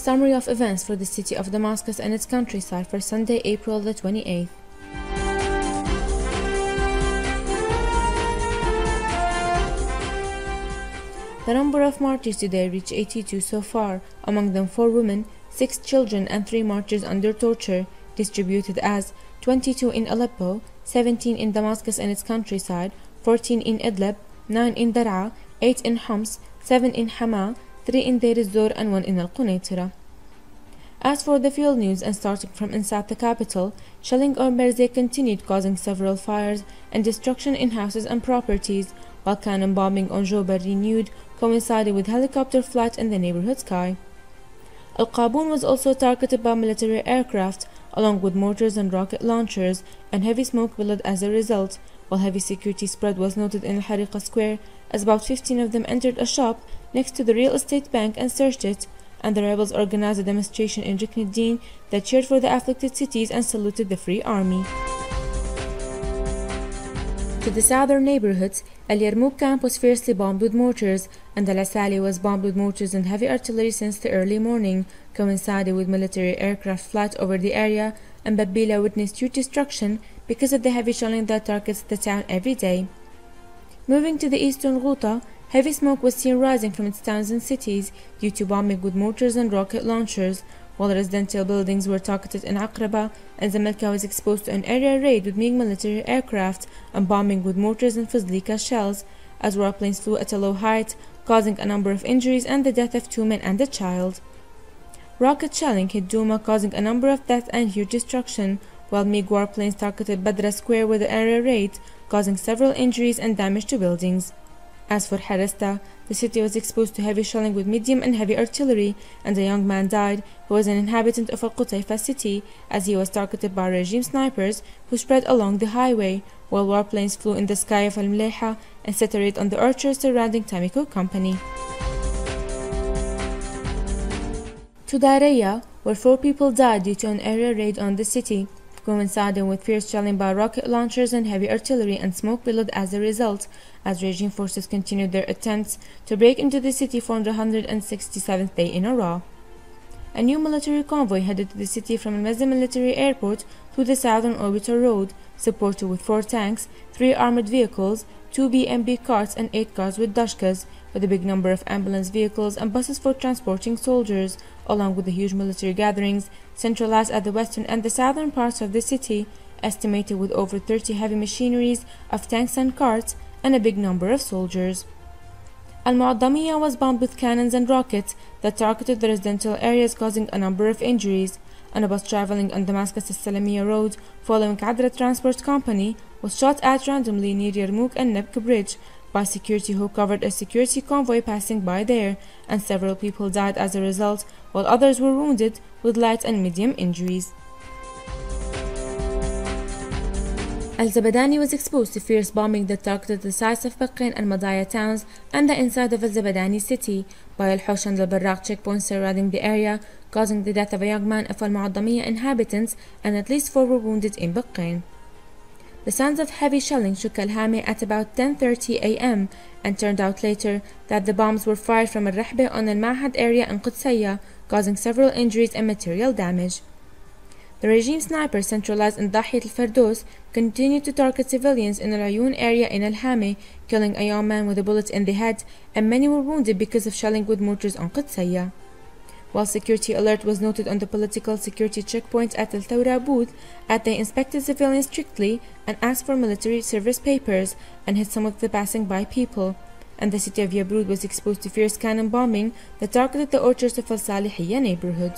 Summary of events for the city of Damascus and its countryside for Sunday, April the 28th. The number of martyrs today reached 82 so far, among them 4 women, 6 children and 3 martyrs under torture, distributed as 22 in Aleppo, 17 in Damascus and its countryside, 14 in Idlib, 9 in Dar'a, 8 in Homs, 7 in Hama, 3 in Deir el-Zor and 1 in al-Quneitra. As for the field news, and starting from inside the capital, shelling on برزة continued, causing several fires and destruction in houses and properties, while cannon bombing on Jober renewed, coinciding with helicopter flight in the neighborhood sky. القابون was also targeted by military aircraft, along with mortars and rocket launchers, and heavy smoke billowed as a result, while heavy security spread was noted in Al-Hariqa Square, as about 15 of them entered a shop next to the real estate bank and searched it, and the rebels organized a demonstration in Rukn al-Din that cheered for the afflicted cities and saluted the Free Army. To the southern neighborhoods, Al-Yarmouk camp was fiercely bombed with mortars, and Al-Asali was bombed with mortars and heavy artillery since the early morning, coinciding with military aircraft flight over the area, and Babila witnessed huge destruction because of the heavy shelling that targets the town every day. Moving to the eastern Ghouta, heavy smoke was seen rising from its towns and cities due to bombing with mortars and rocket launchers, while residential buildings were targeted in Aqraba, and Zamalka was exposed to an area raid with MiG military aircraft and bombing with mortars and Fazlika shells, as warplanes flew at a low height, causing a number of injuries and the death of 2 men and a child. Rocket shelling hit Douma, causing a number of deaths and huge destruction, while MiG warplanes targeted Badra Square with the area raid, causing several injuries and damage to buildings. As for Harasta, the city was exposed to heavy shelling with medium and heavy artillery, and a young man died who was an inhabitant of Al-Qutayfa city, as he was targeted by regime snipers who spread along the highway, while warplanes flew in the sky of Al-Mleha and set a raid on the archers surrounding Tamiko Company. To Daraya, where 4 people died due to an area raid on the city, coinciding with fierce shelling by rocket launchers and heavy artillery, and smoke billowed as a result, as regime forces continued their attempts to break into the city for the 167th day in a row. A new military convoy headed to the city from Al-Mazda military airport to the southern orbital road, supported with 4 tanks, 3 armored vehicles, 2 BMB carts and 8 cars with dashkas, with a big number of ambulance vehicles and buses for transporting soldiers, along with the huge military gatherings centralized at the western and the southern parts of the city, estimated with over 30 heavy machineries of tanks and carts and a big number of soldiers. Al-Mu'addamiyya was bombed with cannons and rockets that targeted the residential areas, causing a number of injuries, and a bus traveling on Damascus-Salamiyya Road following Adra Transport Company was shot at randomly near Yarmouk and Nebk Bridge by security who covered a security convoy passing by there, and several people died as a result, while others were wounded with light and medium injuries. Al-Zabadani was exposed to fierce bombing that targeted the sites of Baqin and Madaya towns and the inside of Al-Zabadani city by Al-Hush and Al-Barraq checkpoints surrounding the area, causing the death of a young man of Al-Mu'addamiyya inhabitants, and at least 4 were wounded in Baqin. The sounds of heavy shelling shook Al-Hama at about 10:30 a.m. and turned out later that the bombs were fired from Al-Rahba on Al-Ma'had area in Qudsiyya, causing several injuries and material damage. The regime snipers centralized in Dahiyat al-Fardos continued to target civilians in Al-Ayun area in Al-Hama, killing a young man with a bullet in the head, and many were wounded because of shelling with mortars on Qudsiyya. While security alert was noted on the political security checkpoint at Al-Thawra booth, as they inspected civilians strictly and asked for military service papers and hit some of the passing by people, and the city of Yabrud was exposed to fierce cannon bombing that targeted the orchards of Al-Salihiyya neighborhood.